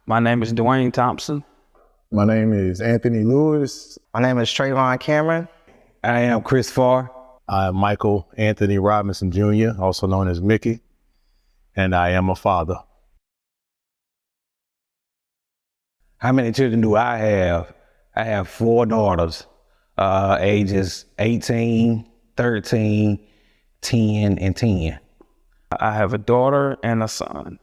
My name is Dwayne Thompson. My name is Anthony Lewis. My name is Trayvon Cameron. I am Chris Farr. I am Michael Anthony Robinson Jr., also known as Mickey, and I am a father. How many children do I have? I have 4 daughters, ages 18, 13, 10, and 10. I have a daughter and a son.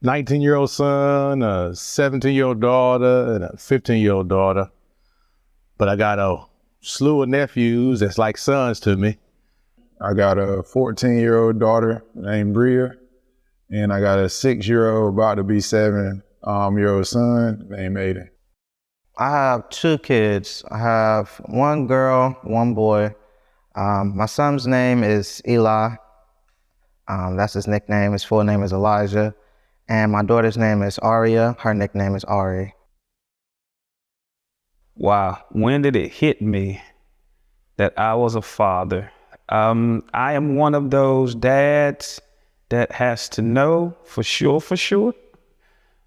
19-year-old son, a 17-year-old daughter, and a 15-year-old daughter. But I got a slew of nephews that's like sons to me. I got a 14-year-old daughter named Bria, and I got a 6-year-old, about to be 7-year-old son named Aiden. I have 2 kids. I have 1 girl, 1 boy. My son's name is Eli. That's his nickname. His full name is Elijah. And my daughter's name is Aria. Her nickname is Ari. Wow, when did it hit me that I was a father? I am one of those dads that has to know for sure.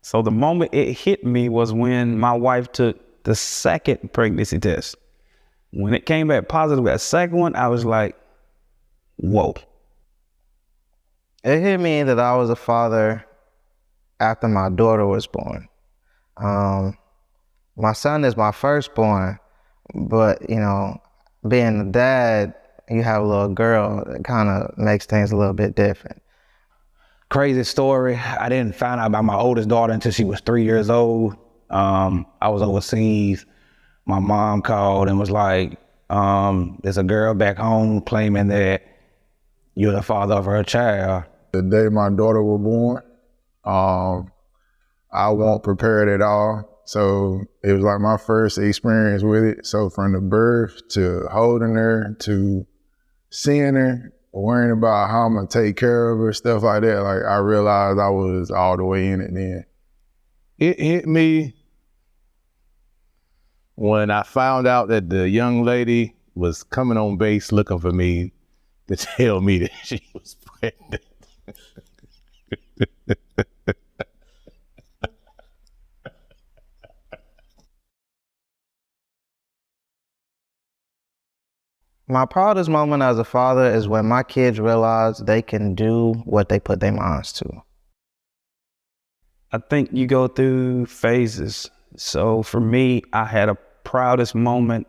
So the moment it hit me was when my wife took the second pregnancy test. When it came back positive, that second one, I was like, whoa. It hit me that I was a father after my daughter was born. My son is my firstborn, but being a dad, you have a little girl, it kind of makes things a little bit different. Crazy story. I didn't find out about my oldest daughter until she was 3 years old. I was overseas. My mom called and was like, there's a girl back home claiming that you're the father of her child. The day my daughter was born, I wasn't prepared at all. So it was like my first experience with it. So from the birth to holding her to seeing her, worrying about how I'm gonna take care of her, stuff like that, like I realized I was all the way in it then. It hit me when I found out that the young lady was coming on base looking for me to tell me that she was pregnant. My proudest moment as a father is when my kids realize they can do what they put their minds to. I think you go through phases. So for me, I had a proudest moment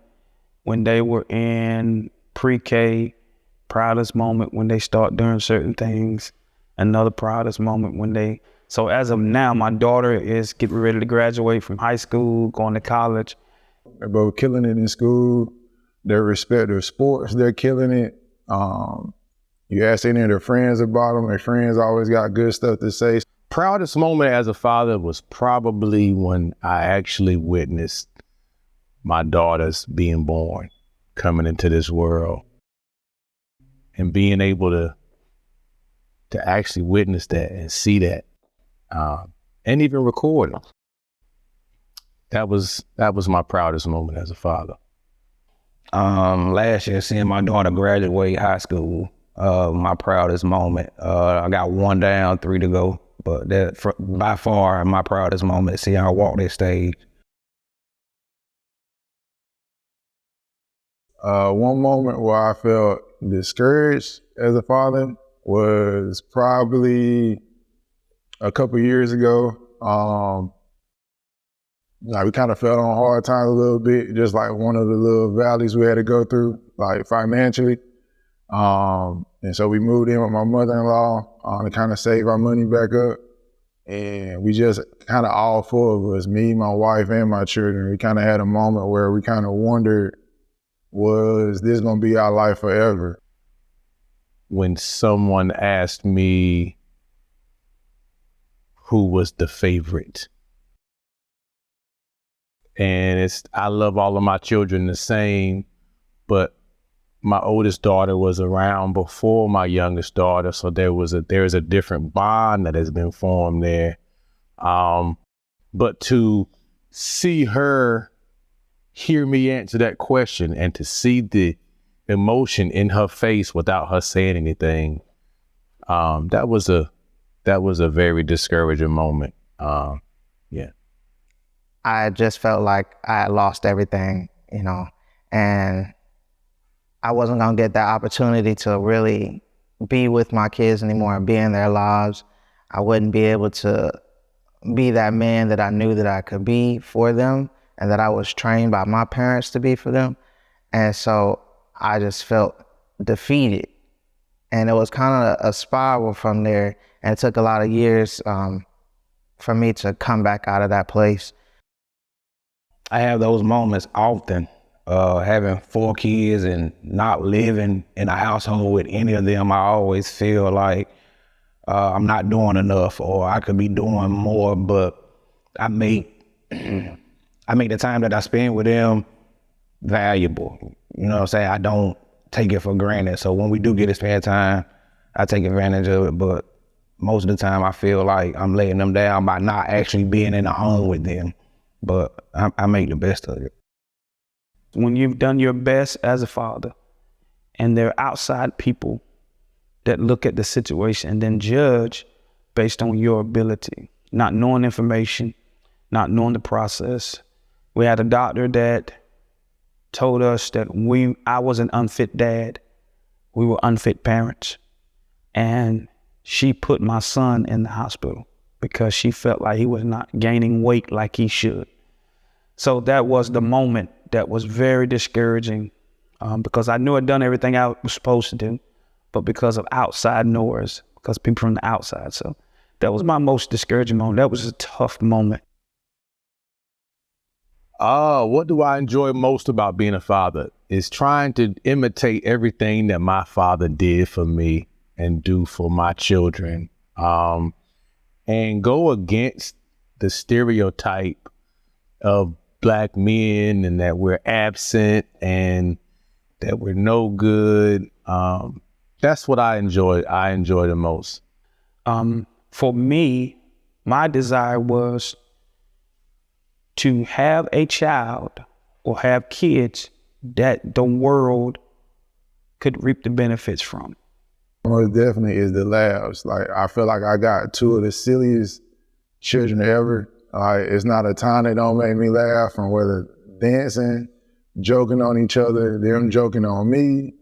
when they were in pre-K, proudest moment when they start doing certain things, another proudest moment when so as of now, my daughter is getting ready to graduate from high school, going to college. They're both killing it in school. Their respective sports, they're killing it. You ask any of their friends about them, their friends always got good stuff to say. Proudest moment as a father was probably when I actually witnessed my daughters being born, coming into this world, and being able to actually witness that and see that, and even record it. That was my proudest moment as a father. Last year, seeing my daughter graduate high school, my proudest moment. I got 1 down, 3 to go, but that by far my proudest moment is seeing her walk that stage. One moment where I felt discouraged as a father was probably a couple years ago. We kind of fell on hard times a little bit, just like one of the little valleys we had to go through, like financially. And so we moved in with my mother-in-law to kind of save our money back up. And we just kind of, all 4 of us, me, my wife, and my children, we kind of had a moment where we kind of wondered, was this gonna be our life forever? When someone asked me who was the favorite, and I love all of my children the same, but my oldest daughter was around before my youngest daughter, so there's a different bond that has been formed there. But to see her hear me answer that question and to see the emotion in her face without her saying anything, that was a very discouraging moment. Yeah. I just felt like I had lost everything, you know, and I wasn't gonna get that opportunity to really be with my kids anymore and be in their lives. I wouldn't be able to be that man that I knew that I could be for them and that I was trained by my parents to be for them. And so I just felt defeated. And it was kind of a spiral from there. And it took a lot of years for me to come back out of that place. I have those moments often, having 4 kids and not living in a household with any of them. I always feel like I'm not doing enough, or I could be doing more, but I make the time that I spend with them valuable. You know what I'm saying? I don't take it for granted. So when we do get to spend time, I take advantage of it. But most of the time I feel like I'm letting them down by not actually being in the home with them. But I make the best of it. When you've done your best as a father and there are outside people that look at the situation and then judge based on your ability, not knowing information, not knowing the process. We had a doctor that told us that I was an unfit dad. We were unfit parents. And she put my son in the hospital because she felt like he was not gaining weight like he should. So that was the moment that was very discouraging because I knew I'd done everything I was supposed to do, but because of outside noise, because people from the outside. So that was my most discouraging moment. That was a tough moment. What do I enjoy most about being a father? Is trying to imitate everything that my father did for me and do for my children, and go against the stereotype of Black men and that we're absent and that we're no good. That's what I enjoy. I enjoy the most. For me, my desire was to have a child or have kids that the world could reap the benefits from. Most definitely is the laughs. Like, I feel like I got 2 of the silliest children ever. Like, it's not a time they don't make me laugh, from whether dancing, joking on each other, them joking on me.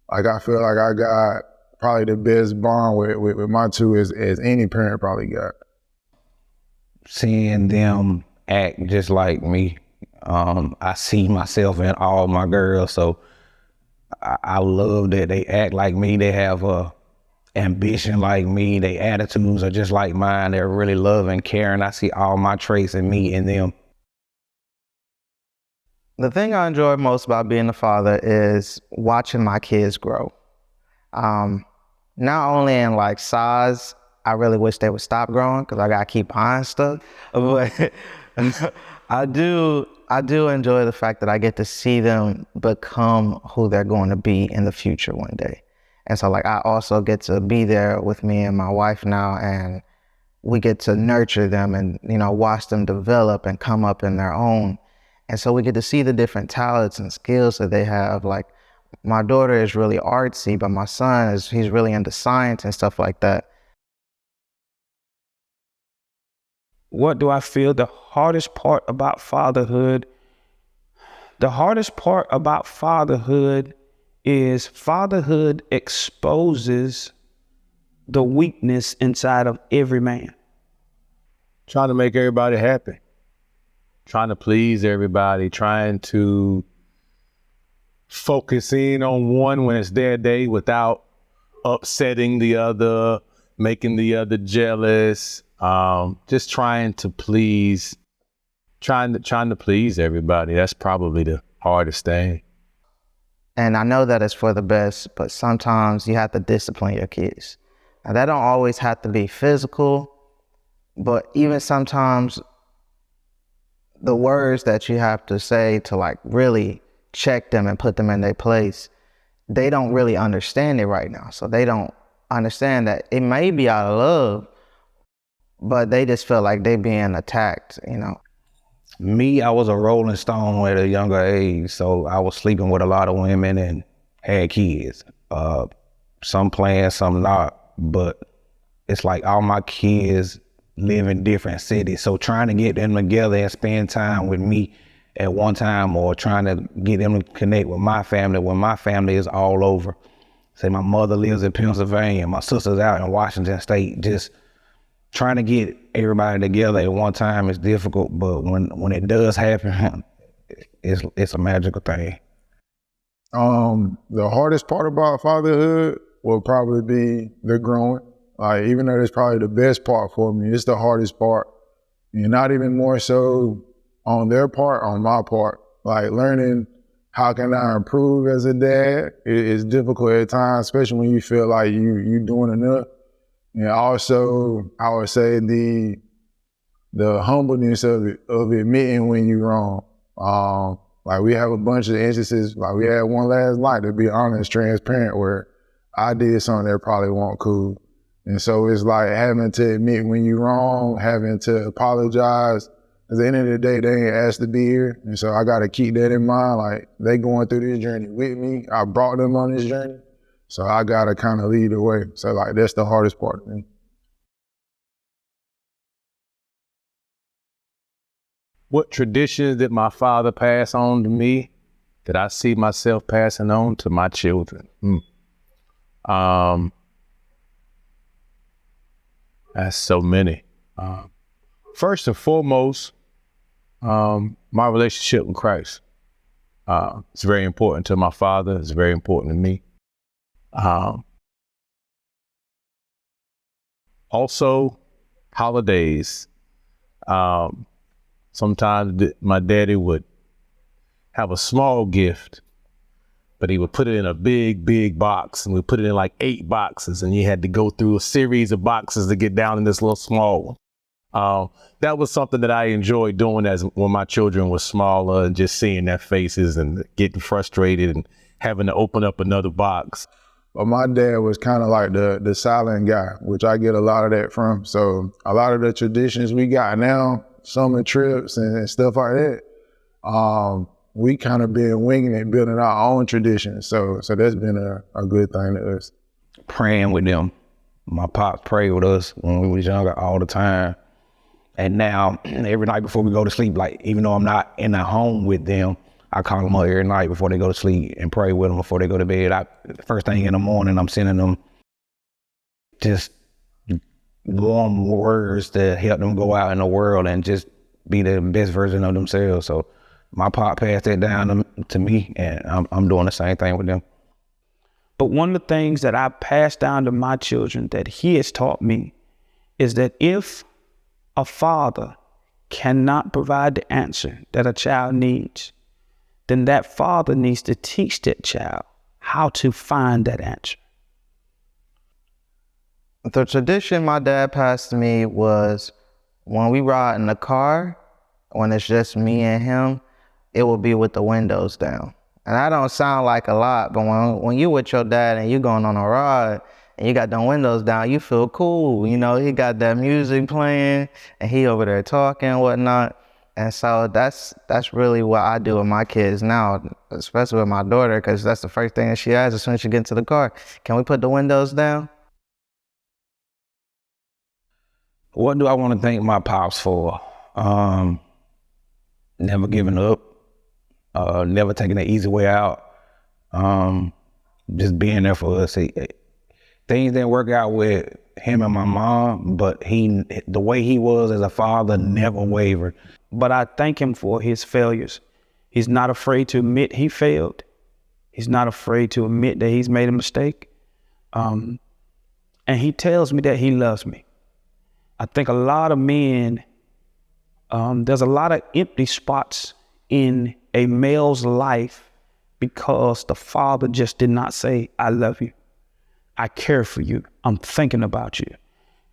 Like, I feel like I got probably the best bond with my 2 as any parent probably got. Seeing them act just like me, I see myself in all my girls, so I love that they act like me. They have a ambition like me. Their attitudes are just like mine. They're really loving, caring. I see all my traits in me in them. The thing I enjoy most about being a father is watching my kids grow. Not only in like size, I really wish they would stop growing because I gotta keep buying stuff. But I do enjoy the fact that I get to see them become who they're going to be in the future one day. And so like I also get to be there with me and my wife now, and we get to nurture them and, you know, watch them develop and come up in their own. And so we get to see the different talents and skills that they have. Like, my daughter is really artsy, but my son he's really into science and stuff like that. What do I feel the hardest part about fatherhood? The hardest part about fatherhood is fatherhood exposes the weakness inside of every man. Trying to make everybody happy, trying to please everybody, trying to focus in on one when it's their day without upsetting the other, making the other jealous, just trying to please everybody. That's probably the hardest thing. And I know that it's for the best, but sometimes you have to discipline your kids. Now, that don't always have to be physical, but even sometimes the words that you have to say to like really check them and put them in their place, they don't really understand it right now. So they don't understand that it may be out of love, but they just feel like they being attacked, you know. Me, I was a rolling stone at a younger age, so I was sleeping with a lot of women and had kids. Some playing, some not, but it's like all my kids live in different cities. So trying to get them together and spend time with me at one time, or trying to get them to connect with my family when my family is all over. Say my mother lives in Pennsylvania, my sister's out in Washington State. Just trying to get everybody together at one time is difficult, but when it does happen, it's a magical thing. The hardest part about fatherhood will probably be the growing. Like, even though it's probably the best part for me, it's the hardest part. And not even more so on their part, on my part. Like, learning how can I improve as a dad is difficult at times, especially when you feel like you doing enough. And also, I would say the humbleness of admitting when you're wrong. Like, we have a bunch of instances, like we had one last night, to be honest, transparent, where I did something that probably wasn't cool. And so it's like having to admit when you're wrong, having to apologize. At the end of the day, they ain't asked to be here. And so I got to keep that in mind. Like, they going through this journey with me. I brought them on this journey. So I got to kind of lead the way. So, like, that's the hardest part of me. What traditions did my father pass on to me that I see myself passing on to my children? That's so many. First and foremost, my relationship with Christ. It's very important to my father. It's very important to me. Also, holidays. Sometimes my daddy would have a small gift, but he would put it in a big, big box, and we put it in like 8 boxes, and you had to go through a series of boxes to get down in this little small one. That was something that I enjoyed doing when my children were smaller, and just seeing their faces and getting frustrated and having to open up another box. But my dad was kind of like the silent guy, which I get a lot of that from. So a lot of the traditions we got now, summer trips and stuff like that, we kind of been winging it, building our own traditions. So that's been a good thing to us. Praying with them. My pops prayed with us when we was younger all the time. And now, every night before we go to sleep, like, even though I'm not in the home with them, I call them up every night before they go to sleep and pray with them before they go to bed. First thing in the morning, I'm sending them just warm words to help them go out in the world and just be the best version of themselves. So my pop passed that down to me, and I'm doing the same thing with them. But one of the things that I pass down to my children that he has taught me is that if a father cannot provide the answer that a child needs, then that father needs to teach that child how to find that answer. The tradition my dad passed to me was when we ride in the car, when it's just me and him, it will be with the windows down. And that don't sound like a lot, but when you with your dad and you going on a ride and you got the windows down, you feel cool. You know, he got that music playing and he over there talking and whatnot. And so that's really what I do with my kids now, especially with my daughter, because that's the first thing that she asks as soon as she gets into the car. Can we put the windows down? What do I want to thank my pops for? Never giving up, never taking the easy way out, just being there for us. Things didn't work out with him and my mom, but the way he was as a father never wavered. But I thank him for his failures. He's not afraid to admit he failed. He's not afraid to admit that he's made a mistake. And he tells me that he loves me. I think a lot of men, there's a lot of empty spots in a male's life because the father just did not say, I love you. I care for you. I'm thinking about you.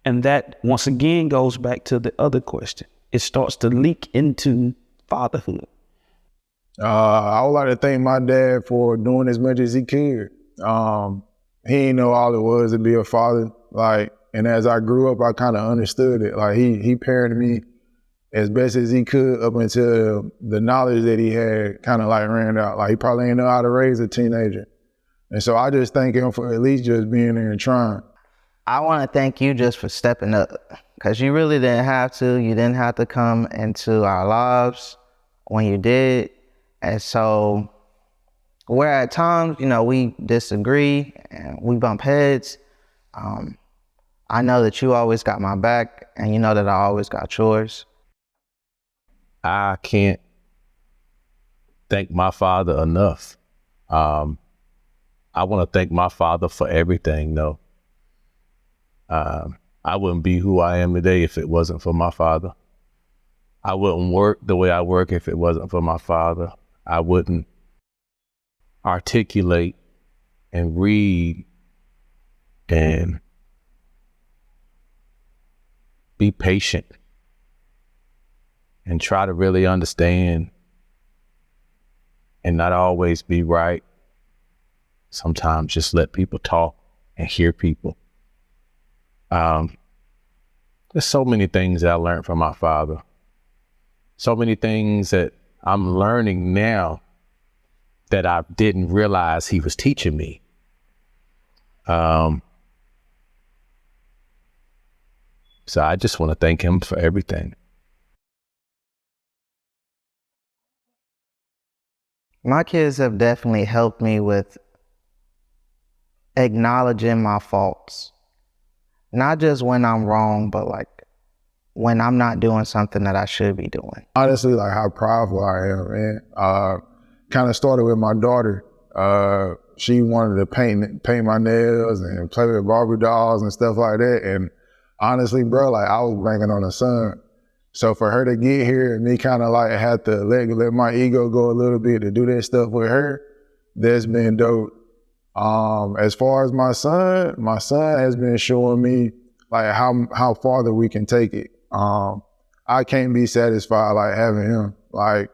And that once again goes back to the other question. It starts to leak into fatherhood. I would like to thank my dad for doing as much as he could. He didn't know all it was to be a father. And as I grew up, I kind of understood it. Like, he parented me as best as he could up until the knowledge that he had kind of like ran out. Like, he probably didn't know how to raise a teenager. And so I just thank him for at least just being there and trying. I want to thank you just for stepping up because you really didn't have to. You didn't have to come into our lives when you did. And so where at times, you know, we disagree and we bump heads, I know that you always got my back, and you know that I always got yours. I can't thank my father enough. I want to thank my father for everything, though. I wouldn't be who I am today if it wasn't for my father. I wouldn't work the way I work if it wasn't for my father. I wouldn't articulate and read and be patient and try to really understand and not always be right. Sometimes just let people talk and hear people. There's so many things that I learned from my father. So many things that I'm learning now that I didn't realize he was teaching me. So I just want to thank him for everything. My kids have definitely helped me with acknowledging my faults. Not just when I'm wrong, but like when I'm not doing something that I should be doing. Honestly, like how prideful I am, man. Kind of started with my daughter. She wanted to paint my nails and play with Barbie dolls and stuff like that. And honestly, bro, like I was banking on a son. So for her to get here and me kind of like had to let my ego go a little bit to do that stuff with her, that's been dope. As far as my son has been showing me like how farther we can take it. I can't be satisfied like having him. Like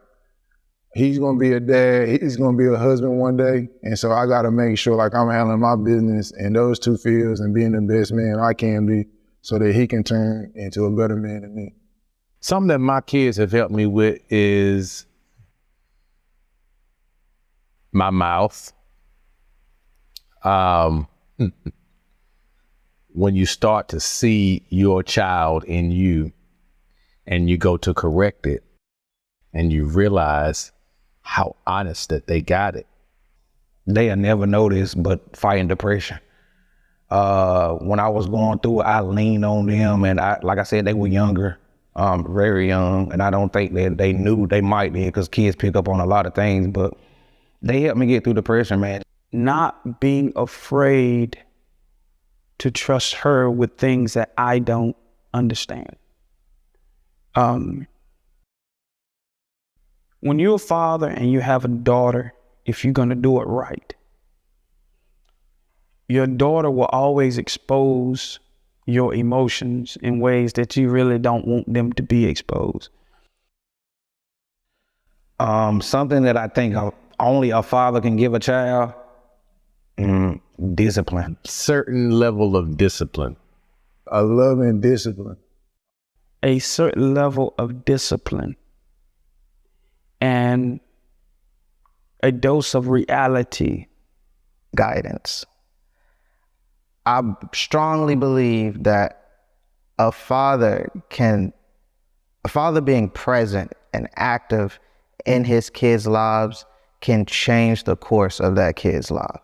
he's gonna be a dad, he's gonna be a husband one day. And so I gotta make sure like I'm handling my business in those two fields and being the best man I can be so that he can turn into a better man than me. Something that my kids have helped me with is my mouth. When you start to see your child in you and you go to correct it and you realize how honest that they got it. They'll never know this, but fighting depression. When I was going through it, I leaned on them, and like I said, they were younger, very young, and I don't think that they knew. They might be, because kids pick up on a lot of things, but they helped me get through depression, man. Not being afraid to trust her with things that I don't understand. When you're a father and you have a daughter, if you're going to do it right, your daughter will always expose your emotions in ways that you really don't want them to be exposed. Something that I think only a father can give a child, discipline. Certain level of discipline. A love and discipline. A certain level of discipline and a dose of reality. Guidance. I strongly believe that a father being present and active in his kids' lives can change the course of that kid's life.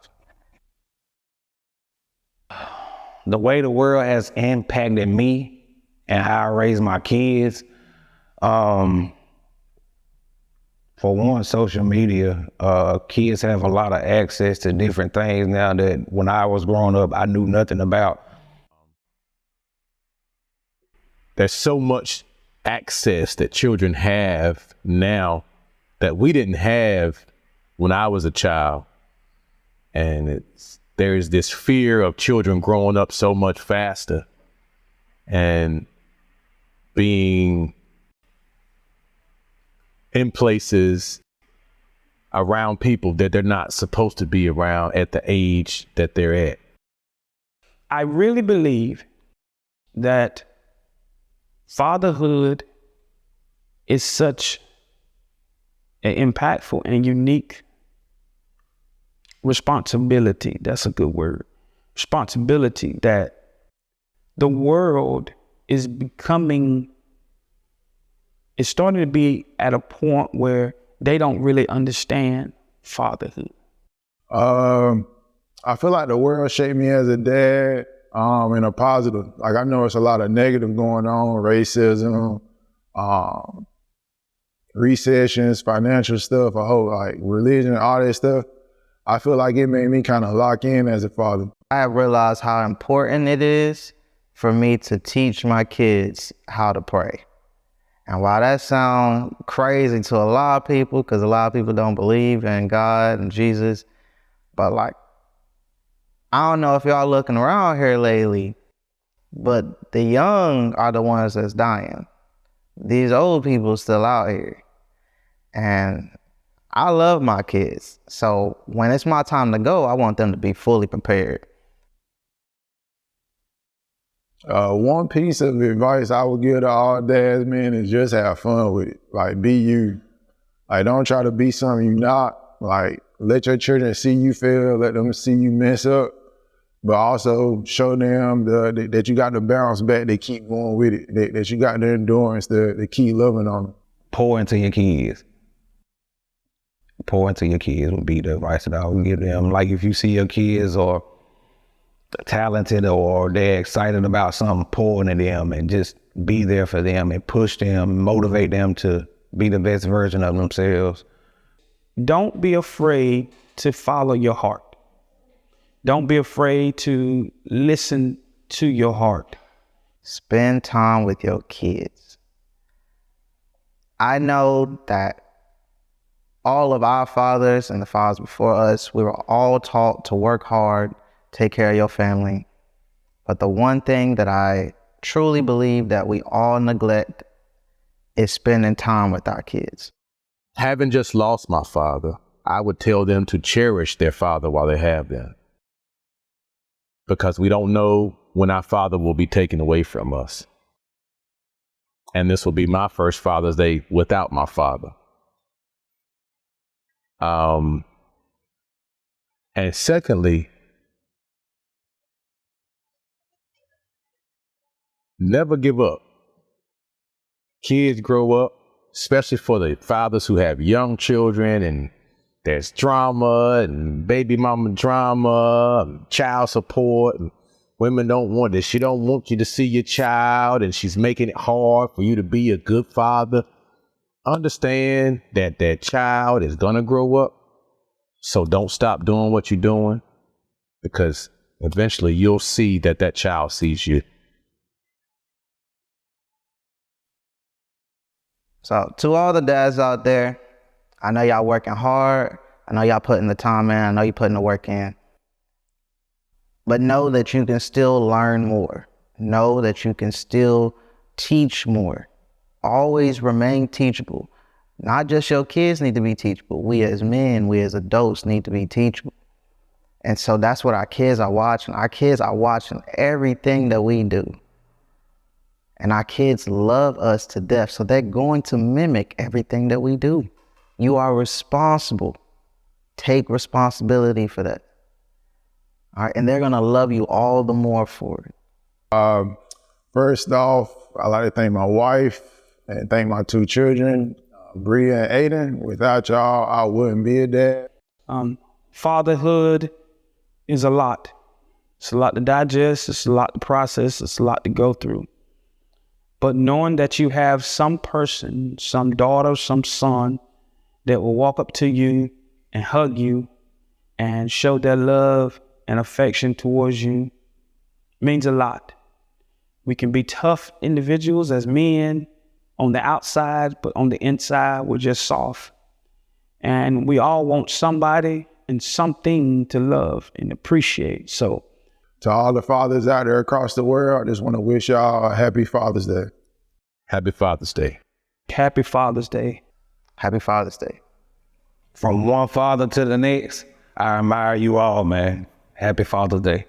The way the world has impacted me and how I raise my kids, for one, social media, kids have a lot of access to different things now that when I was growing up, I knew nothing about. There's so much access that children have now that we didn't have when I was a child. And there's this fear of children growing up so much faster and being in places around people that they're not supposed to be around at the age that they're at. I really believe that fatherhood is such an impactful and unique responsibility. That's a good word. Responsibility that the world is it's starting to be at a point where they don't really understand fatherhood. I feel like the world shaped me as a dad in a positive. Like, I know it's a lot of negative going on, racism, recessions, financial stuff, a whole like religion, all that stuff. I feel like it made me kind of lock in as a father. I have realized how important it is for me to teach my kids how to pray. And while that sounds crazy to a lot of people, because a lot of people don't believe in God and Jesus, but like, I don't know if y'all looking around here lately, but the young are the ones that's dying. These old people still out here. And I love my kids. So when it's my time to go, I want them to be fully prepared. One piece of advice I would give to all dads, man, is just have fun with it. Like, be you. Like, don't try to be something you're not. Like, let your children see you fail, let them see you mess up, but also show them that you got the bounce back to keep going with it, that you got the endurance to keep loving on them. Pour into your kids. Pour into your kids would be the advice that I would give them. Like, if you see your kids are talented or they're excited about something, pour into them and just be there for them and push them, motivate them to be the best version of themselves. Don't be afraid to follow your heart. Don't be afraid to listen to your heart. Spend time with your kids. I know that all of our fathers and the fathers before us, we were all taught to work hard, take care of your family. But the one thing that I truly believe that we all neglect is spending time with our kids. Having just lost my father, I would tell them to cherish their father while they have them. Because we don't know when our father will be taken away from us. And this will be my first Father's Day without my father. And secondly, never give up. Kids grow up, especially for the fathers who have young children, and there's drama and baby mama drama, and child support, and women don't want this. She don't want you to see your child, and she's making it hard for you to be a good father. Understand that that child is gonna grow up, so don't stop doing what you're doing, because eventually you'll see that that child sees you. So to all the dads out there, I know y'all working hard. I know y'all putting the time in. I know you're putting the work in. But know that you can still learn more. Know that you can still teach more. Always remain teachable. Not just your kids need to be teachable. We as men, we as adults need to be teachable. And so that's what our kids are watching. Our kids are watching everything that we do. And our kids love us to death. So they're going to mimic everything that we do. You are responsible. Take responsibility for that. All right, and they're gonna love you all the more for it. First off, I'd like to thank my wife and thank my two children, Bria and Aiden. Without y'all, I wouldn't be a dad. Fatherhood is a lot. It's a lot to digest. It's a lot to process. It's a lot to go through. But knowing that you have some person, some daughter, some son that will walk up to you and hug you and show their love and affection towards you means a lot. We can be tough individuals as men on the outside, but on the inside, we're just soft. And we all want somebody and something to love and appreciate. So to all the fathers out there across the world, I just want to wish y'all a happy Father's Day. Happy Father's Day. Happy Father's Day. Happy Father's Day. From one father to the next, I admire you all, man. Happy Father's Day.